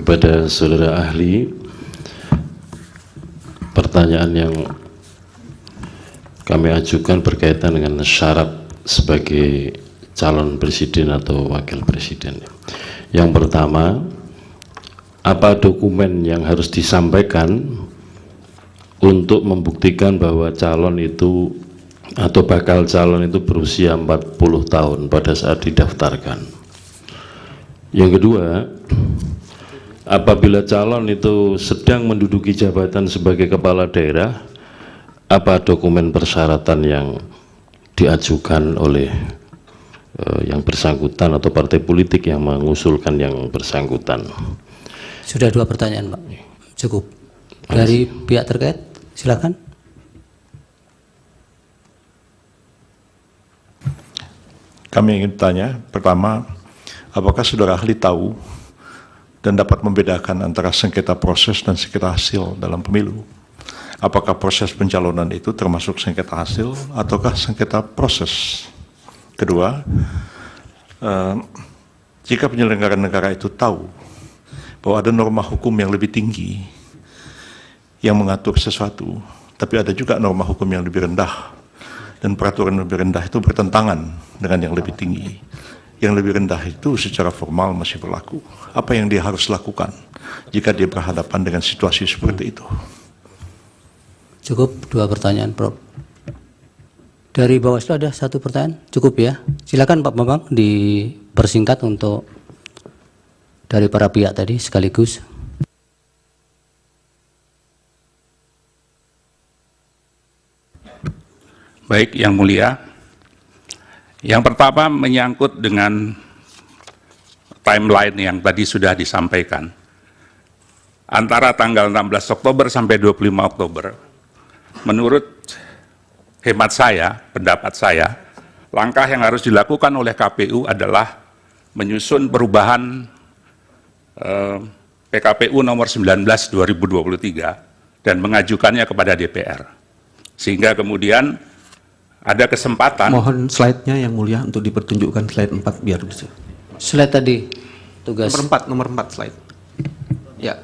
kepada saudara ahli, pertanyaan yang kami ajukan berkaitan dengan syarat sebagai calon presiden atau wakil presiden. Yang pertama, apa dokumen yang harus disampaikan untuk membuktikan bahwa calon itu atau bakal calon itu berusia 40 tahun pada saat didaftarkan. Yang kedua, apabila calon itu sedang menduduki jabatan sebagai kepala daerah, apa dokumen persyaratan yang diajukan oleh yang bersangkutan atau partai politik yang mengusulkan yang bersangkutan? Sudah 2 pertanyaan, Pak. Cukup. Dari pihak terkait, silakan. Kami ingin bertanya, pertama, apakah saudara ahli tahu dan dapat membedakan antara sengketa proses dan sengketa hasil dalam pemilu? Apakah proses pencalonan itu termasuk sengketa hasil ataukah sengketa proses? Kedua, jika penyelenggara negara itu tahu bahwa ada norma hukum yang lebih tinggi yang mengatur sesuatu, tapi ada juga norma hukum yang lebih rendah, dan peraturan yang lebih rendah itu bertentangan dengan yang lebih tinggi. Yang lebih rendah itu secara formal masih berlaku. Apa yang dia harus lakukan jika dia berhadapan dengan situasi seperti itu? Cukup 2 pertanyaan, Prof. Dari Bawaslu ada 1 pertanyaan, cukup ya. Silakan Pak Bambang dipersingkat untuk dari para pihak tadi sekaligus. Baik, Yang Mulia. Yang pertama menyangkut dengan timeline yang tadi sudah disampaikan. Antara tanggal 16 Oktober sampai 25 Oktober, menurut hemat saya, pendapat saya, langkah yang harus dilakukan oleh KPU adalah menyusun perubahan PKPU nomor 19 2023 dan mengajukannya kepada DPR. Sehingga kemudian ada kesempatan. Mohon slide-nya Yang Mulia untuk dipertunjukkan slide 4 biar bisa. Slide tadi, tugas. Nomor 4 slide. Ya.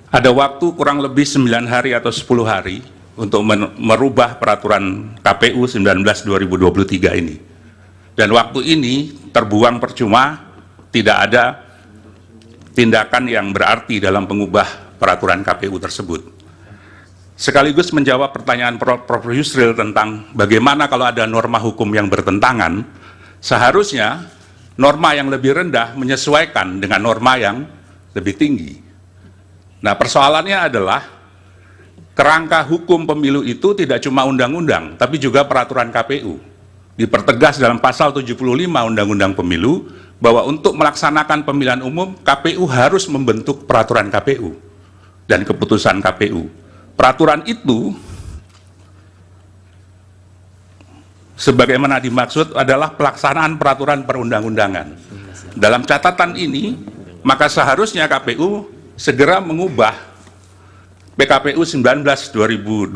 Ada waktu kurang lebih 9 hari atau 10 hari untuk merubah peraturan KPU 19 2023 ini. Dan waktu ini terbuang percuma, tidak ada tindakan yang berarti dalam mengubah peraturan KPU tersebut. Sekaligus menjawab pertanyaan Prof. Yusril tentang bagaimana kalau ada norma hukum yang bertentangan, seharusnya norma yang lebih rendah menyesuaikan dengan norma yang lebih tinggi. Nah, persoalannya adalah kerangka hukum pemilu itu tidak cuma undang-undang, tapi juga peraturan KPU. Dipertegas dalam pasal 75 Undang-Undang Pemilu bahwa untuk melaksanakan pemilihan umum, KPU harus membentuk peraturan KPU dan keputusan KPU. Peraturan itu sebagaimana dimaksud adalah pelaksanaan peraturan perundang-undangan. Dalam catatan ini, maka seharusnya KPU segera mengubah PKPU 19 2023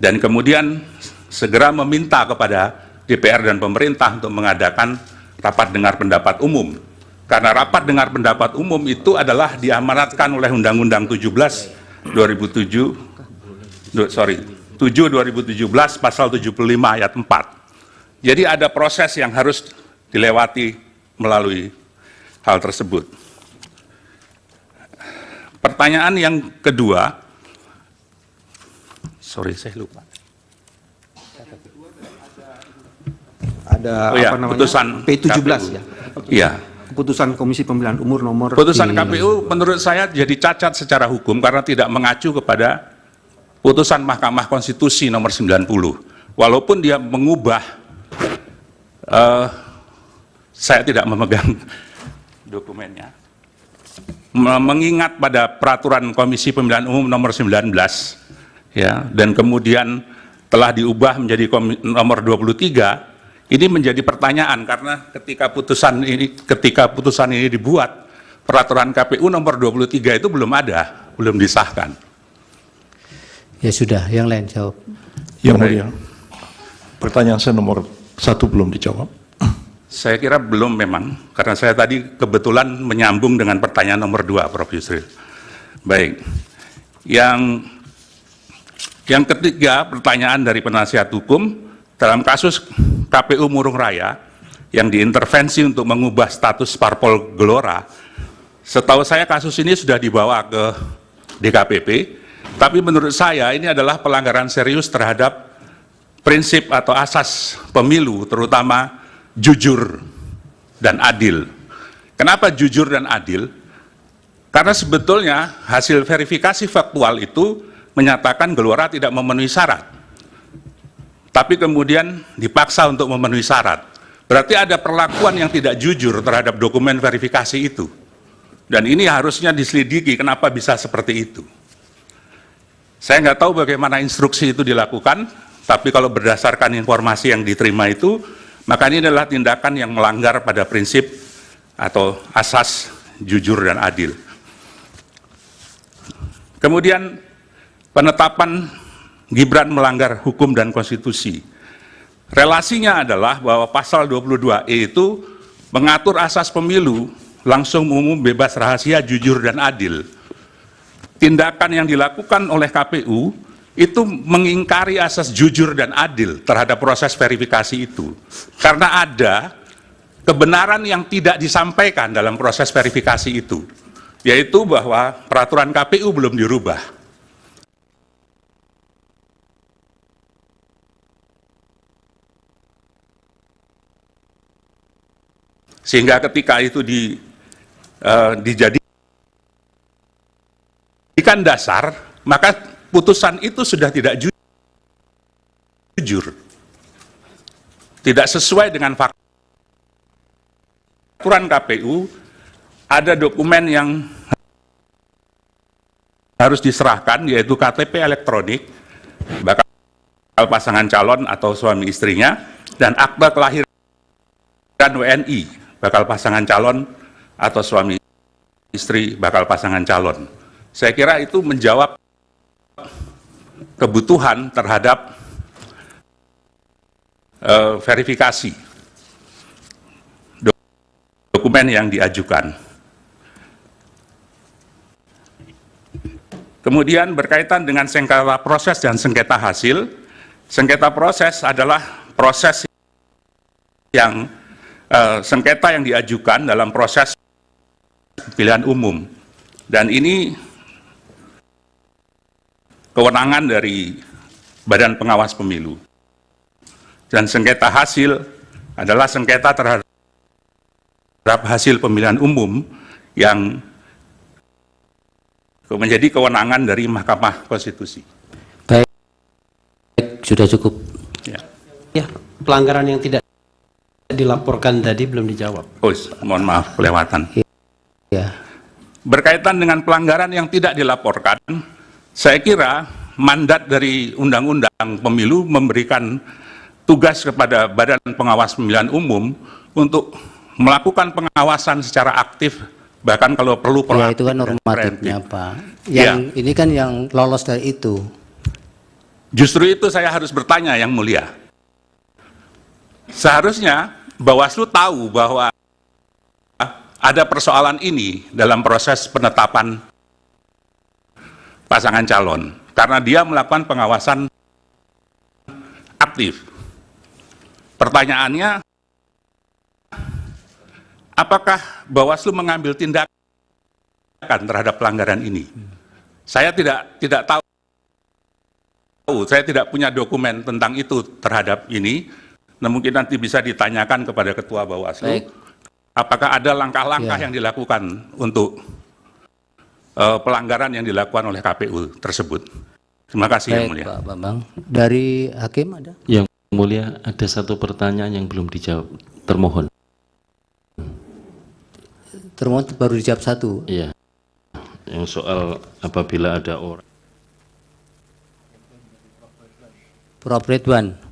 dan kemudian segera meminta kepada DPR dan pemerintah untuk mengadakan rapat dengar pendapat umum. Karena rapat dengar pendapat umum itu adalah diamanatkan oleh Undang-Undang 7 2017 pasal 75 ayat 4. Jadi ada proses yang harus dilewati melalui hal tersebut. Pertanyaan yang kedua, saya lupa. Ada apa namanya? Putusan P17 KPU. ya. Iya. Keputusan Komisi Pemilihan Umum nomor Putusan KPU menurut saya jadi cacat secara hukum karena tidak mengacu kepada putusan Mahkamah Konstitusi nomor 90. Walaupun dia mengubah, saya tidak memegang dokumennya, mengingat pada peraturan Komisi Pemilihan Umum nomor 19, ya, dan kemudian telah diubah menjadi nomor 23. Ini menjadi pertanyaan karena ketika putusan ini dibuat, peraturan KPU nomor 23 itu belum ada, belum disahkan. Ya sudah, yang lain jawab. Yang Mulia, pertanyaan saya nomor 1 belum dijawab. Saya kira belum memang, karena saya tadi kebetulan menyambung dengan pertanyaan nomor 2, Prof. Yusril. Baik. Yang ketiga, pertanyaan dari penasihat hukum, dalam kasus KPU Murung Raya, yang diintervensi untuk mengubah status parpol Gelora, setahu saya kasus ini sudah dibawa ke DKPP, tapi menurut saya ini adalah pelanggaran serius terhadap prinsip atau asas pemilu, terutama jujur dan adil. Kenapa jujur dan adil? Karena sebetulnya hasil verifikasi faktual itu menyatakan Gelora tidak memenuhi syarat, tapi kemudian dipaksa untuk memenuhi syarat. Berarti ada perlakuan yang tidak jujur terhadap dokumen verifikasi itu. Dan ini harusnya diselidiki kenapa bisa seperti itu. Saya nggak tahu bagaimana instruksi itu dilakukan, tapi kalau berdasarkan informasi yang diterima itu, maka ini adalah tindakan yang melanggar pada prinsip atau asas jujur dan adil. Kemudian penetapan Gibran melanggar hukum dan konstitusi. Relasinya adalah bahwa pasal 22E itu mengatur asas pemilu langsung, umum, bebas, rahasia, jujur, dan adil. Tindakan yang dilakukan oleh KPU itu mengingkari asas jujur dan adil terhadap proses verifikasi itu. Karena ada kebenaran yang tidak disampaikan dalam proses verifikasi itu, yaitu bahwa peraturan KPU belum dirubah. Sehingga ketika itu dijadikan dasar, maka putusan itu sudah tidak jujur. Tidak sesuai dengan fakta. Peraturan KPU, ada dokumen yang harus diserahkan, yaitu KTP elektronik, bakal pasangan calon atau suami istrinya, dan akta kelahiran WNI, bakal pasangan calon atau suami istri bakal pasangan calon. Saya kira itu menjawab kebutuhan terhadap verifikasi dokumen yang diajukan. Kemudian berkaitan dengan sengketa proses dan sengketa hasil. Sengketa proses adalah proses yang sengketa yang diajukan dalam proses pemilihan umum, dan ini kewenangan dari Badan Pengawas Pemilu. Dan sengketa hasil adalah sengketa terhadap hasil pemilihan umum yang menjadi kewenangan dari Mahkamah Konstitusi. Baik, sudah cukup. Ya, pelanggaran yang tidak dilaporkan tadi belum dijawab. Oh, mohon maaf, kelewatan. Ya. Berkaitan dengan pelanggaran yang tidak dilaporkan, saya kira mandat dari Undang-Undang Pemilu memberikan tugas kepada Badan Pengawas Pemilihan Umum untuk melakukan pengawasan secara aktif, bahkan kalau perlu Ya, itu kan normatifnya, Pak. Yang ini kan yang lolos dari itu. Justru itu saya harus bertanya, Yang Mulia. Seharusnya Bawaslu tahu bahwa ada persoalan ini dalam proses penetapan pasangan calon, karena dia melakukan pengawasan aktif. Pertanyaannya, apakah Bawaslu mengambil tindakan terhadap pelanggaran ini? Saya tidak tahu, saya tidak punya dokumen tentang itu terhadap ini. Nah, mungkin nanti bisa ditanyakan kepada Ketua Bawaslu. Baik. Apakah ada langkah-langkah Ya. yang dilakukan untuk pelanggaran yang dilakukan oleh KPU tersebut? Terima kasih, Yang Baik, Mulia. Pak Bambang. Dari Hakim ada? Yang Mulia, ada satu pertanyaan yang belum dijawab. Termohon. Termohon baru dijawab satu. Iya. Yang soal apabila ada orang. Prof. Ridwan.